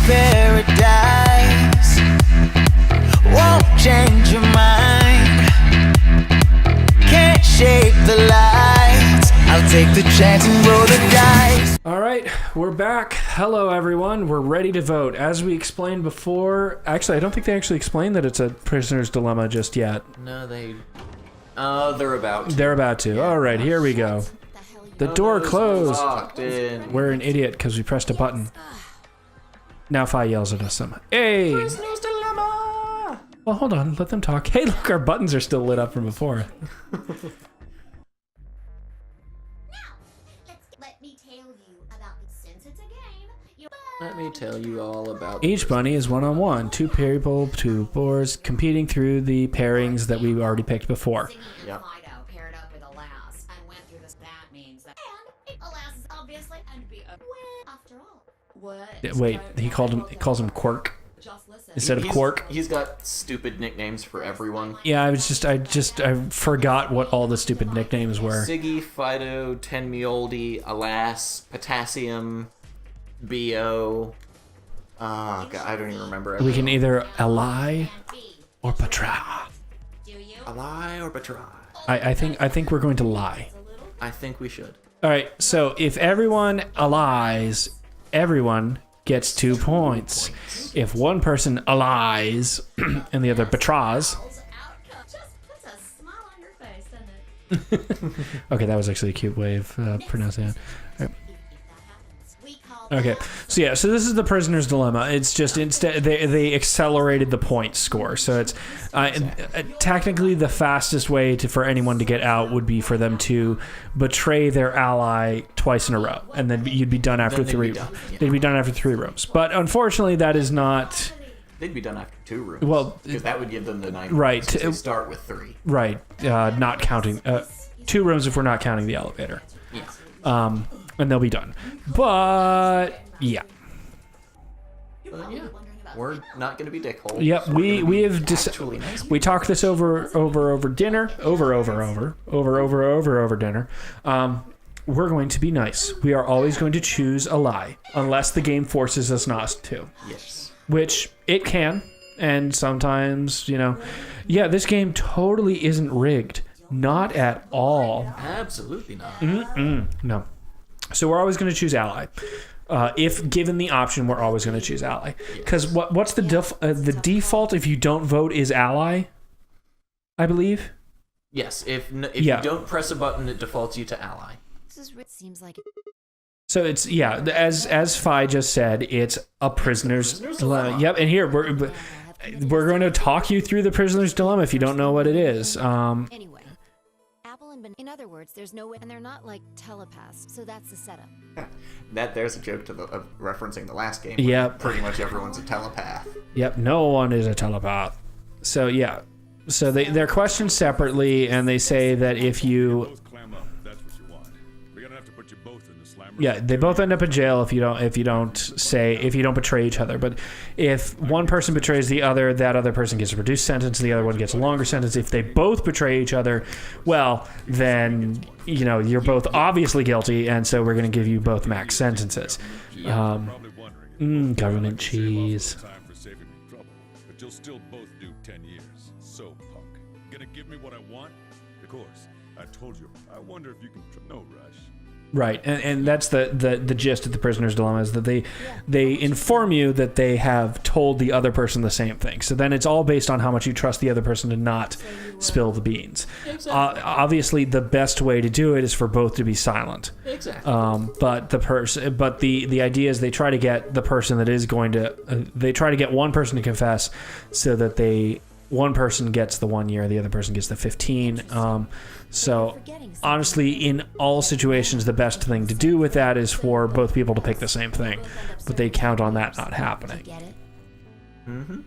paradise won't change your mind. Can't shape the lights. I'll take the chance and roll the dice. All right, we're back. Hello, everyone. We're ready to vote. As we explained before, actually, I don't think they actually explained that it's a prisoner's dilemma just yet. No, they're about to. They're about to. All right, here we go. The door closed. Locked in. We're an idiot because we pressed a button. Now Fi yells at us some. Hey! Prisoner's dilemma. Well, hold on. Let them talk. Hey, look, our buttons are still lit up from before. Let me tell you all about. Each bunny is one-on-one. Two people, two boars, competing through the pairings that we already picked before. Yep. Paired up with Alas and went through this. That means that. And Alas is obviously and be a after all. What? Wait, he calls him Quirk Just listen. instead of Quark. He's got stupid nicknames for everyone. Yeah, I forgot what all the stupid nicknames were. Siggy, Fido, Tenmioldi, Alas, Potassium, Bo. Oh god, I don't even remember. We can either ally or betray. Ally or betray. I think we're going to lie. I think we should. All right, so if everyone allies, everyone gets 2 points. If one person allies and the other betrays. Just puts a smile on your face, doesn't it? Okay, that was actually a cute way of pronouncing it. Okay, so yeah, so this is the prisoner's dilemma. It's just instead they accelerated the point score. So it's technically the fastest way for anyone to get out would be for them to betray their ally twice in a row, and then you'd be done after three. They'd be done after 3 rooms. But unfortunately, that is not. They'd be done after 2 rooms. Well, because that would give them the 9. Right. They start with 3. Right, not counting 2 rooms if we're not counting the elevator. Yeah. And they'll be done. But yeah. But yeah, we're not going to be dickholes. Yep, we have actually nice. We talked this over dinner, over dinner. We're going to be nice. We are always going to choose a lie, unless the game forces us not to. Yes. Which it can, and sometimes, yeah, this game totally isn't rigged. Not at all. Absolutely not. No. So we're always going to choose ally. If given the option, we're always going to choose ally. Because what's the default if you don't vote is ally, I believe? Yes, if you don't press a button, it defaults you to ally. Seems like. So it's, as Fi just said, it's a prisoner's dilemma. Yep, and here, we're going to talk you through the prisoner's dilemma if you don't know what it is. Anyway. In other words, there's no way, and they're not like telepaths, so that's the setup. There's a joke to referencing the last game. Yep. Pretty much everyone's a telepath. Yep, no one is a telepath. So yeah, so they're questioned separately, and they say that if you, yeah, they both end up in jail if you don't betray each other. But if one person betrays the other, that other person gets a reduced sentence, the other one gets a longer sentence. If they both betray each other, well, then you're both obviously guilty, and so we're going to give you both max sentences. Government cheese. But you'll still both do 10 years. So, punk, gonna give me what I want? Of course. I told you. I wonder if you can. No rush. Right, and that's the gist of the prisoner's dilemma is that they inform you that they have told the other person the same thing. So then it's all based on how much you trust the other person to not spill the beans. Exactly. Obviously, the best way to do it is for both to be silent. Exactly. But the idea is they try to get the person that is going to they try to get one person to confess so that one person gets the 1 year, the other person gets the 15. So honestly, in all situations, the best thing to do with that is for both people to pick the same thing, but they count on that not happening. Mm-hmm.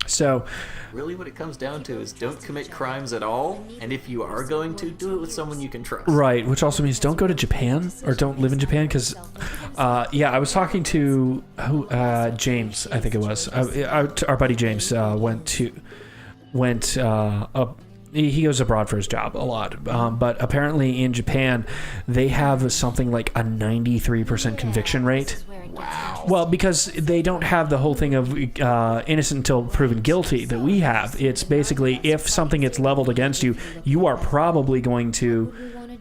So really what it comes down to is don't commit crimes at all, and if you are going to, do it with someone you can trust. Right, which also means don't go to Japan or don't live in Japan because, I was talking to James, I think it was. Our buddy James he goes abroad for his job a lot, but apparently in Japan they have something like a 93% conviction rate. Wow. Well, because they don't have the whole thing of innocent until proven guilty that we have. It's basically if something gets leveled against you, you are probably going to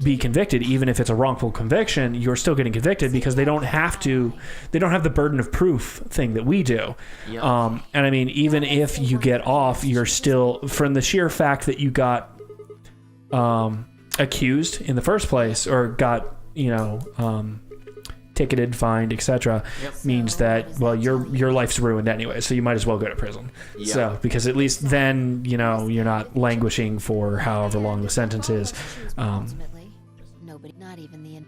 be convicted, even if it's a wrongful conviction. You're still getting convicted because they don't have the burden of proof thing that we do. Yep. And I mean, even if you get off, you're still, from the sheer fact that you got accused in the first place or got ticketed, fined, etc., means that, well, your life's ruined anyway, so you might as well go to prison. Yep. So, because at least then, you're not languishing for however long the sentence is. Ultimately, nobody, not even the. In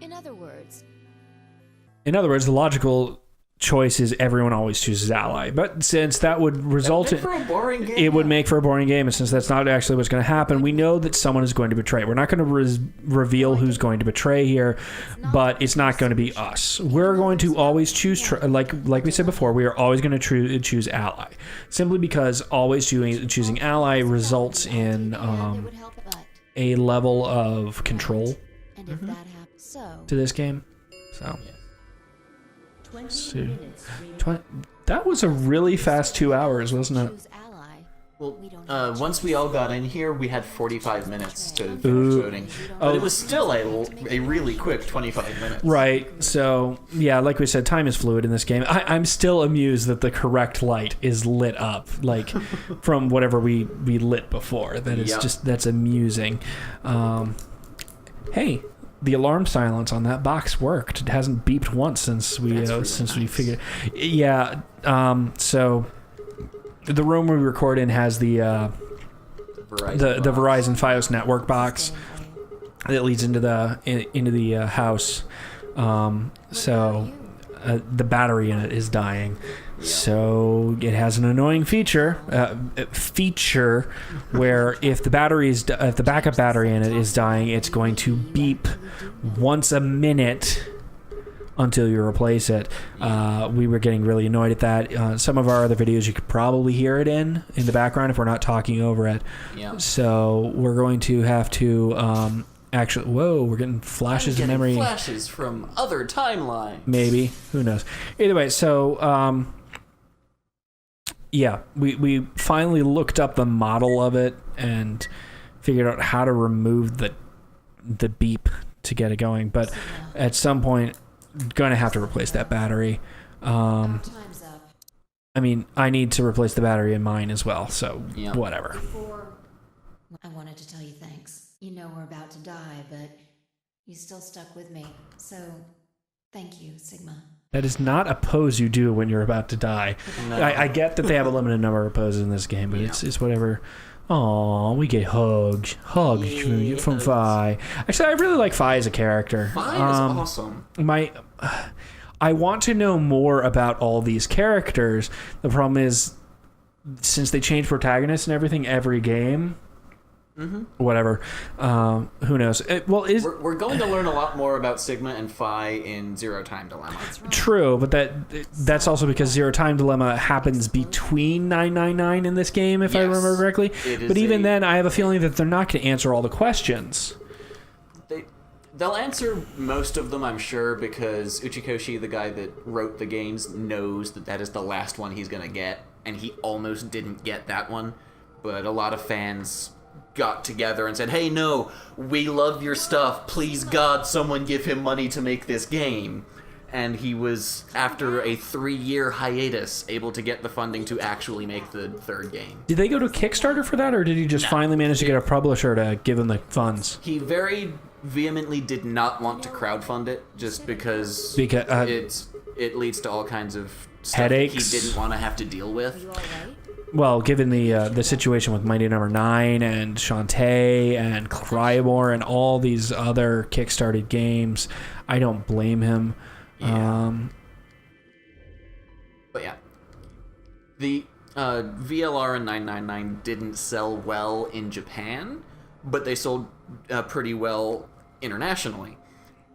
In other words, the logical choice is everyone always chooses ally. But since that would result in... for a boring game. It would make for a boring game, and since that's not actually what's going to happen, we know that someone is going to betray. We're not going to reveal who's going to betray here, but it's not going to be us. We're going to always choose, like we said before, we are always going to choose ally. Simply because always choosing ally results in a level of control And if that happens, so to this game. So... that was a really fast 2 hours, wasn't it? choose ally. Well, once we all got in here, we had 45 minutes to finish voting. But it was still a really quick 25 minutes. Right. So, yeah, like we said, time is fluid in this game. I'm still amused that the correct light is lit up, like, from whatever we lit before. That is that's amusing. Hey, the alarm silence on that box worked. It hasn't beeped once since we we figured. Yeah. So the room we record in has the Verizon Fios network box that leads into the house. So the battery in it is dying. So it has an annoying feature where if the backup battery in it is dying, it's going to beep once a minute until you replace it. We were getting really annoyed at that. Some of our other videos, you could probably hear it in the background if we're not talking over it. Yeah. So we're going to have to actually... Whoa, we're getting flashes of memory. Flashes from other timelines. Maybe. Who knows? Either way, so... yeah, we finally looked up the model of it and figured out how to remove the beep to get it going. But at some point, going to have to replace that battery. Time's up. I mean, I need to replace the battery in mine as well, so whatever. I wanted to tell you thanks. You know we're about to die, but you still stuck with me. So, thank you, Sigma. That is not a pose you do when you're about to die. No. I get that they have a limited number of poses in this game, but it's whatever. Aw, we get hugs from Fi. Actually, I really like Fi as a character. Fi is awesome. I want to know more about all these characters. The problem is, since they change protagonists and everything every game, whatever. Who knows? We're going to learn a lot more about Sigma and Phi in Zero Time Dilemma. True, but that's also because Zero Time Dilemma happens between 999 in this game, if I remember correctly. But even then, I have a feeling that they're not going to answer all the questions. They'll answer most of them, I'm sure, because Uchikoshi, the guy that wrote the games, knows that is the last one he's going to get, and he almost didn't get that one. But a lot of fans got together and said, hey, no, we love your stuff. Please, God, someone give him money to make this game. And he was, after a 3-year hiatus, able to get the funding to actually make the third game. Did they go to Kickstarter for that, or did he just finally manage to get a publisher to give him the funds? He very vehemently did not want to crowdfund it, just because it leads to all kinds of stuff headaches he didn't want to have to deal with. Well, given the situation with Mighty Number 9 and Shantae and Crymore and all these other kickstarted games, I don't blame him. Yeah. But yeah, the VLR and 999 didn't sell well in Japan, but they sold pretty well internationally.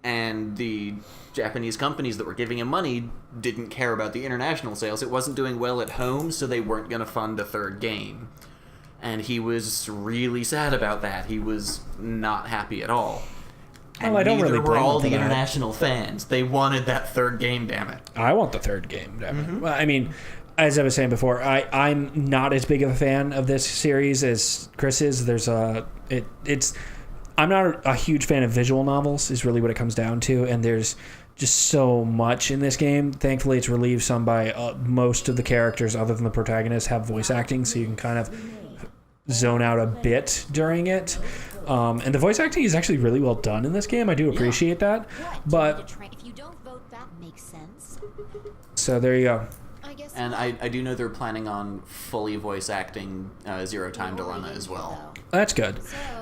And the Japanese companies that were giving him money didn't care about the international sales. It wasn't doing well at home, so they weren't going to fund a third game. And he was really sad about that. He was not happy at all. And I don't neither really were blame all them the for that. international fans. They wanted that third game, damn it. I want the third game. Damn it. Well, I mean, as I was saying before, I'm not as big of a fan of this series as Chris is. I'm not a huge fan of visual novels. Is really what it comes down to, and there's just so much in this game. Thankfully, it's relieved some by most of the characters, other than the protagonist, have voice acting, so you can kind of zone out a bit during it. And the voice acting is actually really well done in this game. I do appreciate that. But If you don't vote, that makes sense. so there you go. I guess. And I do know they're planning on fully voice acting Zero Time Dilemma as well. That's good.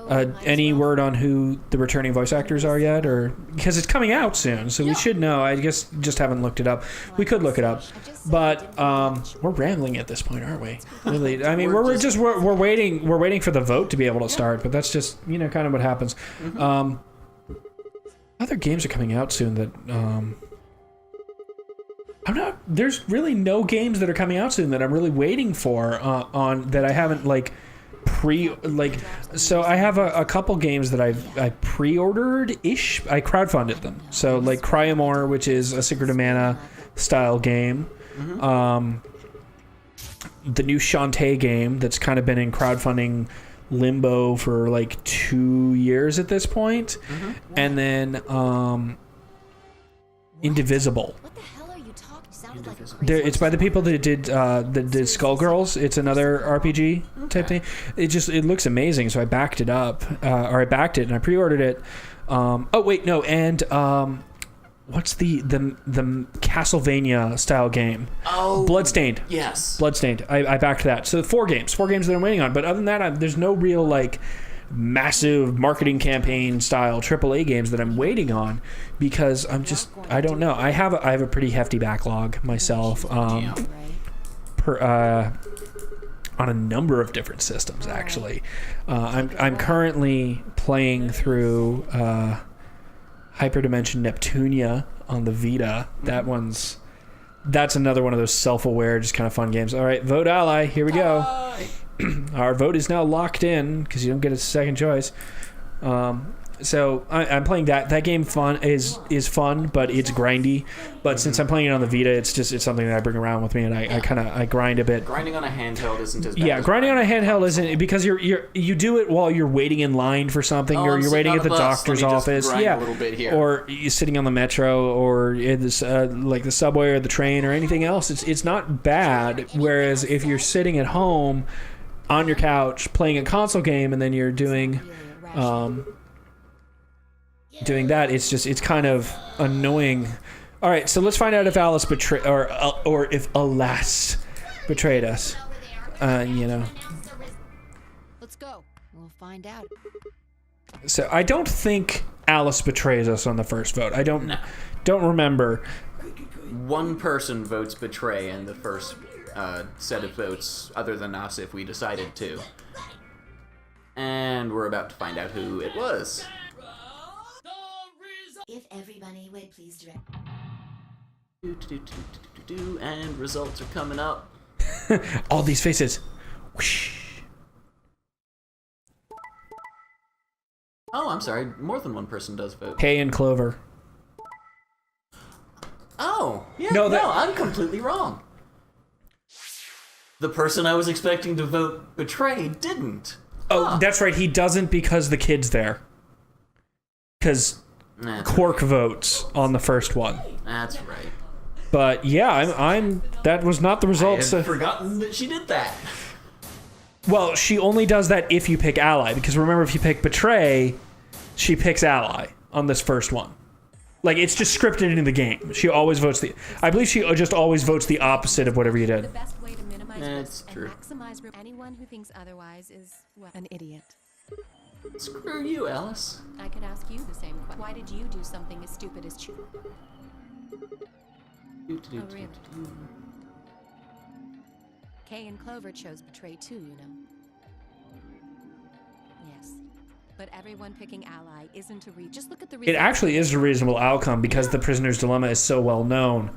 Any word on who the returning voice actors are yet, or because it's coming out soon, so we should know. I guess just haven't looked it up. We could look it up, but we're rambling at this point, aren't we? Really, I mean, we're waiting for the vote to be able to start, but that's just kind of what happens. Other games are coming out soon that. There's really no games that are coming out soon that I'm really waiting for on that I haven't so I have a couple games that I pre-ordered ish. I crowdfunded them. So like Cryomore, which is a Secret of Mana style game. The new Shantae game that's kind of been in crowdfunding limbo for like 2 years at this point. And then Indivisible. What the hell are you talking? Sounded like a It's by the people that did Skullgirls. It's another RPG type thing. It looks amazing. So I backed it up, or I backed it and I pre-ordered it. What's the Castlevania style game? Oh, Bloodstained. yes. Bloodstained. I backed that. So four games that I'm waiting on. But other than that, there's no real massive marketing campaign style AAA games that I'm waiting on because I don't know. I have a pretty hefty backlog myself on a number of different systems actually. I'm currently playing through Hyperdimension Neptunia on the Vita. That's another one of those self-aware, just kind of fun games. All right, vote ally. Here we go. Our vote is now locked in because you don't get a second choice. So I'm playing that. That game is fun, but it's grindy. But since I'm playing it on the Vita, it's something that I bring around with me, and I grind a bit. Grinding on a handheld isn't as bad. Yeah, grinding on a handheld isn't because you do it while you're waiting in line for something, or you're waiting at the doctor's office. A little bit here. Or you're sitting on the metro, or in this like the subway or the train or anything else. It's not bad. Whereas if you're sitting at home on your couch playing a console game and then you're doing that, it's kind of annoying. All right, so let's find out if Alice betrayed or if Alas betrayed us. Let's go. We'll find out. So I don't think Alice betrays us on the first vote. I don't remember. One person votes betray in the first set of votes, other than us if we decided to. And we're about to find out who it was. If everybody would please direct. And results are coming up. All these faces. Whoosh. Oh, I'm sorry. More than one person does vote. Kay and Clover. Oh, yeah. No, No, I'm completely wrong. The person I was expecting to vote betray didn't. Oh, that's right. He doesn't because the kid's there. Because Quark votes on the first one. That's right. But yeah, I'm. That was not the I results. had forgotten that she did that. Well, she only does that if you pick ally. Because remember, if you pick betray, she picks ally on this first one. Like, it's just scripted into the game. She always votes I believe she just always votes the opposite of whatever you The did. best way to minimize That's risk true. and maximize anyone who thinks otherwise is an idiot. Screw you, Alice. I could ask you the same question. Why did you do something as stupid as choose? Oh, really? Kay and Clover chose betray too, you know. Yes. But everyone picking ally isn't a just look at the It actually is a reasonable outcome because the prisoner's dilemma is so well known,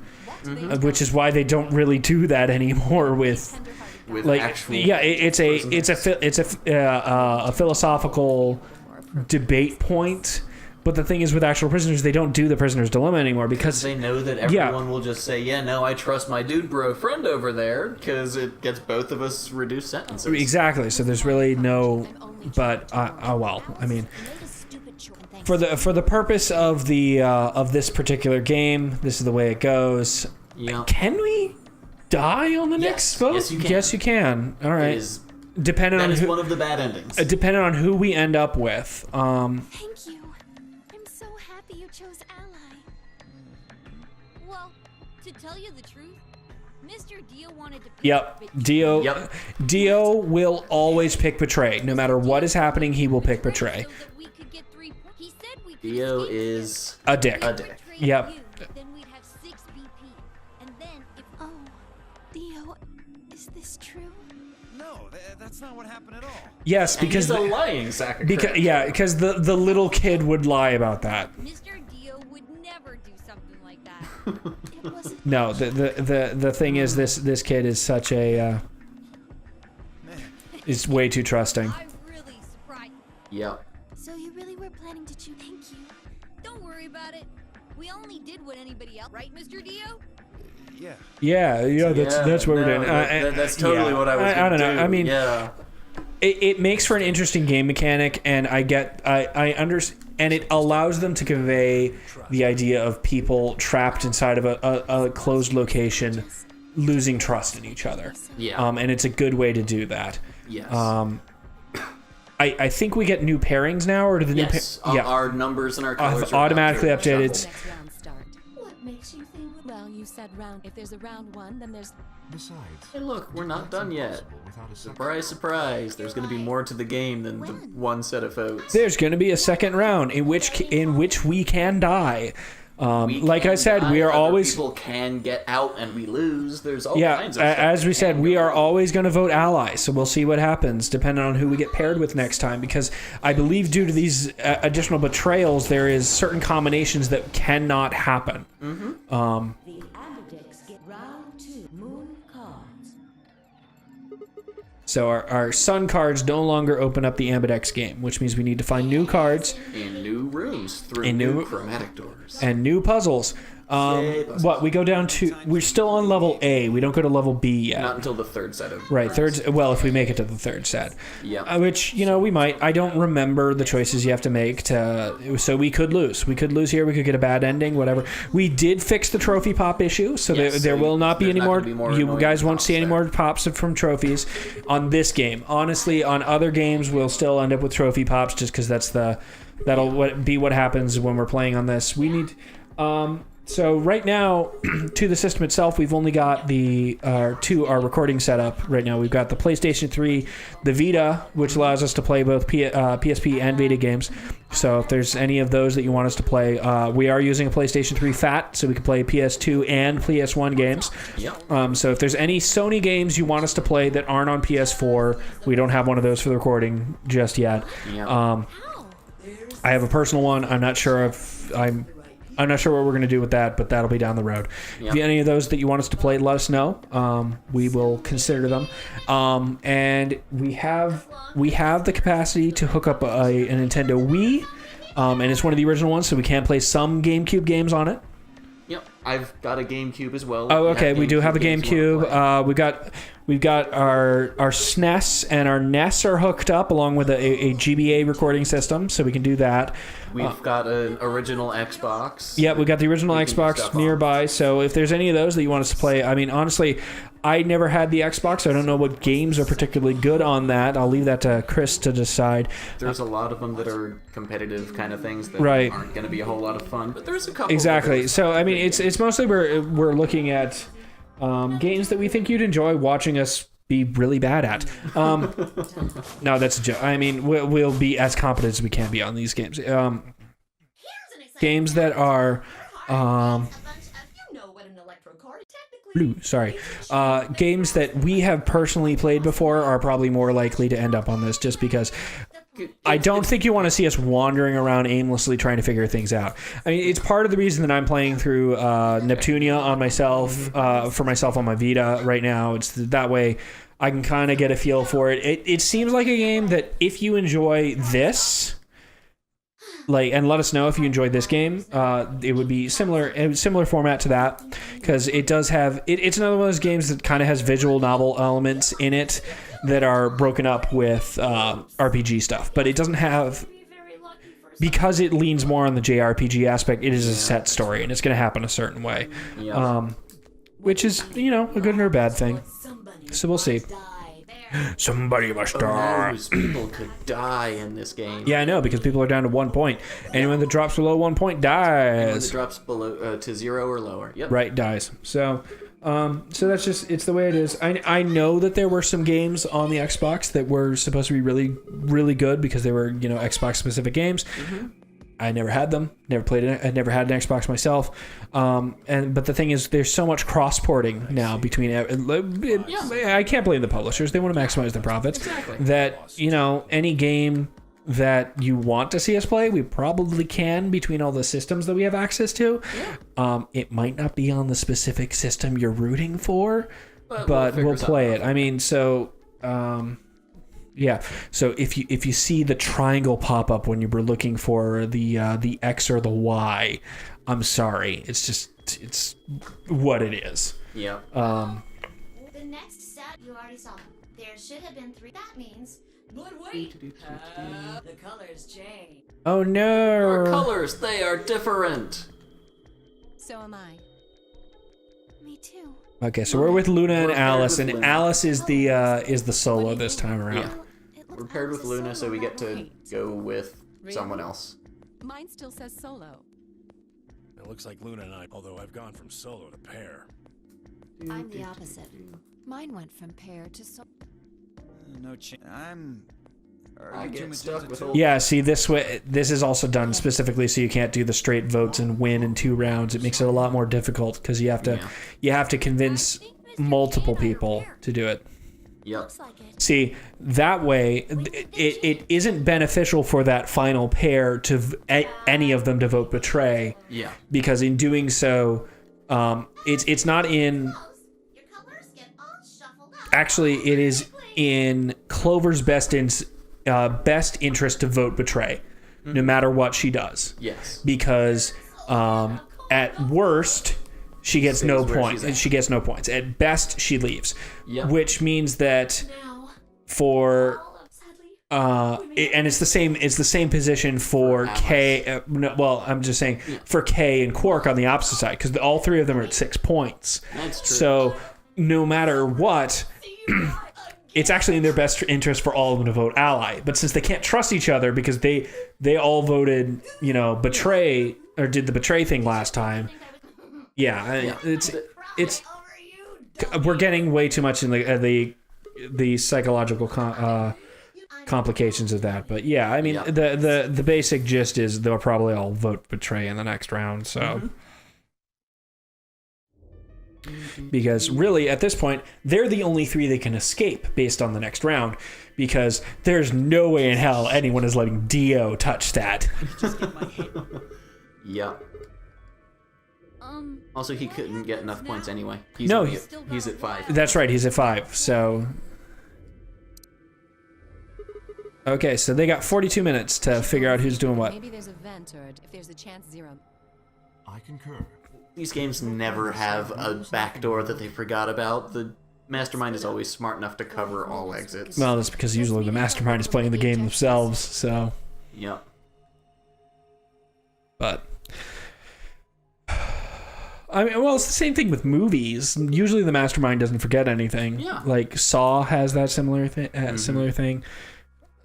which is why they don't really do that anymore with Actual it's a philosophical debate point But the thing is, with actual prisoners, they don't do the prisoner's dilemma anymore because they know that everyone will just say, yeah, no, I trust my dude bro friend over there, because it gets both of us reduced sentences. Exactly. So there's really no, but well, I mean, for the purpose of the of this particular game, this is the way it goes. Yeah. Can we die on the next vote? Yes, you can. Yes, you can. All right. Depending on one of the bad endings. Depending on who we end up with. Thank you. I'm so happy you chose Ally. Well, to tell you the truth, Mr. Dio wanted to pick Yep. Dio will always pick Betray. No matter what is happening, he will pick Betray. Dio is a dick. Yep. Then we'd have 6 BP. And then if Dio, is this true? No, that's not what happened at all. Yes, because he's a lying sack of crap. because the little kid would lie about that. Mr. Dio would never do something like that. It wasn't. No, the thing is, this kid is such a is way too trusting. I'm really surprised. Yep. So you really were planning to choose? Thank you. Don't worry about it. We only did what anybody else, right, Mr. Dio? Yeah. That's what we're doing. That's totally what I was. I don't know. Do. I mean, yeah. It makes for an interesting game mechanic, and I understand, and it allows them to convey the idea of people trapped inside of a closed location, losing trust in each other. Yeah. And it's a good way to do that. Yes. I think we get new pairings now, or do the new our numbers and our colors are automatically updated. Next round start. What makes you think? Well, you said round. If there's a round 1, then there's. Besides, Hey, look, we're not done yet. Surprise, surprise! There's going to be more to the game than the one set of votes. There's going to be a second round in which we can die. Like I said, we are always people can get out and we lose. There's all yeah. kinds of As we said, we are always going to vote allies. So we'll see what happens depending on who we get paired with next time. Because I believe due to these additional betrayals, there is certain combinations that cannot happen. The Ambidexts get round 2 moon cards. So our sun cards no longer open up the Ambidex game, which means we need to find new cards in new rooms through In new new- chromatic doors. and new puzzles. What we go down to? We're still on level A. We don't go to level B yet. Not until the third set of Right, third. Well, if we make it to the third set, Yeah. which we might. I don't remember the choices you have to make so we could lose. We could lose here. We could get a bad ending. Whatever. We did fix the trophy pop issue, so Yes, there so will not be there's any not more. gonna be more You annoying guys won't pops see any there. more pops from trophies on this game. Honestly, on other games, we'll still end up with trophy pops just because that'll be what happens when we're playing on this. We need. So right now, to the system itself, we've only got our recording setup right now. We've got the PlayStation 3, the Vita, which allows us to play both PSP and Vita games. So if there's any of those that you want us to play, we are using a PlayStation 3 Fat, so we can play PS2 and PS1 games. Yep. So if there's any Sony games you want us to play that aren't on PS4, we don't have one of those for the recording just yet. Yep. I have a personal one. I'm not sure what we're going to do with that, but that'll be down the road. If you have any of those that you want us to play, let us know. We will consider them. And we have the capacity to hook up a Nintendo Wii, and it's one of the original ones, so we can play some GameCube games on it. Yep. I've got a GameCube as well. Oh, okay. We do have a games you wanna GameCube. We've got our SNES and our NES are hooked up along with a GBA recording system, so we can do that. We've got an original Xbox. Yeah, we got the original We can do Xbox stuff on. nearby. So if there's any of those that you want us to play, I mean, honestly, I never had the Xbox. So I don't know what games are particularly good on that. I'll leave that to Chris to decide. There's a lot of them that are competitive kind of things that Right. aren't going to be a whole lot of fun, but there's a couple. Exactly. So I mean, it's mostly we're looking at games that we think you'd enjoy watching us be really bad at. No, that's a joke. I mean, we'll be as competent as we can be on these games. Games that are games that we have personally played before are probably more likely to end up on this, just because I don't think you want to see us wandering around aimlessly trying to figure things out. I mean, it's part of the reason that I'm playing through Neptunia on myself, for myself on my Vita right now. It's that way I can kind of get a feel for it. It seems like a game that if you enjoy this, and let us know if you enjoyed this game. It would be similar format to that, because it does have it's another one of those games that kind of has visual novel elements in it that are broken up with RPG stuff, but it doesn't have, because it leans more on the JRPG aspect. It is a set story, and it's going to happen a certain way, which is a good or a bad thing. So we'll see. Somebody must die. Those people could die in this game. Yeah, I know, because people are down to 1 point. Anyone that drops below 1 point Anyone that dies. drops below to 0 or lower. Yep. Right, dies. So that's just, it's the way it is. I know that there were some games on the Xbox that were supposed to be really, really good because they were, Xbox specific games. Mm-hmm. I never had them. Never played it. I never had an Xbox myself. But the thing is, there's so much cross-porting now between. I can't blame the publishers. They want to maximize their profits. Exactly. That any game that you want to see us play, we probably can between all the systems that we have access to. Yeah. It might not be on the specific system you're rooting for, but we'll play it. I mean, so. Yeah. So if you see the triangle pop up when you were looking for the X or the Y, I'm sorry. It's what it is. Yeah. The next set you already saw. There should have been 3. That means. But wait, the colors change. Oh no. Our colors, they are different. So am I. Me too. Okay, so we're with Luna and We're paired Alice, with and Luna. Alice is the solo this time around. Yeah. We're paired with Luna, so we get to go with someone else. Mine still says solo. It looks like Luna and I, although I've gone from solo to pair. I'm the opposite. Mine went from pair to solo. No chance. I get stuck with Yeah, see, this is also done specifically so you can't do the straight votes and win in 2 rounds. It makes it a lot more difficult because you have to convince multiple people to do it. Yep. See, that way, it isn't beneficial for that final pair to any of them to vote betray. Yeah. Because in doing so, it's not in. Your colors get all shuffled up. Actually, it is in Clover's best interest to vote betray, no matter what she does. Yes. Because at worst, she gets no points. She gets no points. At best, she leaves. Yep. Which means that Now, for sadly, and it's the same position for Kay. Well, I'm just saying for Kay and Quark on the opposite side, because all 3 of them are at 6 points. That's true. So no matter what, it's actually in their best interest for all of them to vote ally. But since they can't trust each other because they all voted, betray, or did the betray thing last time. Yeah. It's we're getting way too much in the psychological complications of that. But yeah, I mean, the basic gist is they'll probably all vote betray in the next round. So. Because really, at this point, they're the only 3 that can escape based on the next round, because there's no way in hell anyone is letting Dio touch that. Yep. Also, he couldn't get enough points anyway. He's at 5. That's right, he's at 5. So, okay, so they got 42 minutes to figure out who's doing what. Maybe there's a vent, or if there's a chance 0. I concur. These games never have a backdoor that they forgot about. The mastermind is always smart enough to cover all exits. Well, that's because usually the mastermind is playing the game themselves. So. Yep. But. I mean, well, it's the same thing with movies. Usually, the mastermind doesn't forget anything. Yeah. Like Saw has that similar thing.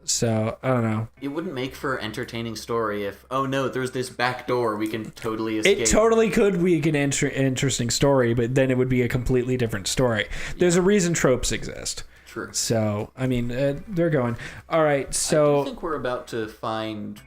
So I don't know. It wouldn't make for an entertaining story if, oh no, there's this back door we can totally escape. It totally could be an interesting story, but then it would be a completely different story. There's a reason tropes exist. True. So I mean, they're going. All right. So I think we're about to find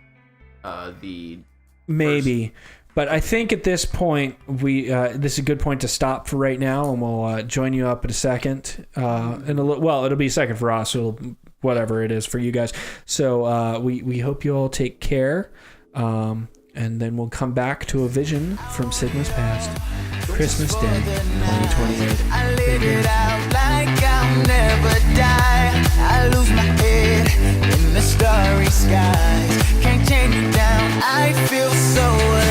the maybe. But I think at this point, this is a good point to stop for right now, and we'll join you up in a second. It'll be a second for us, so whatever it is for you guys. So we hope you all take care, and then we'll come back to a vision from Sigma's past. Christmas Day, 2028. I live it out like I'll never die. I lose my head in the starry skies. Can't chain you down. I feel so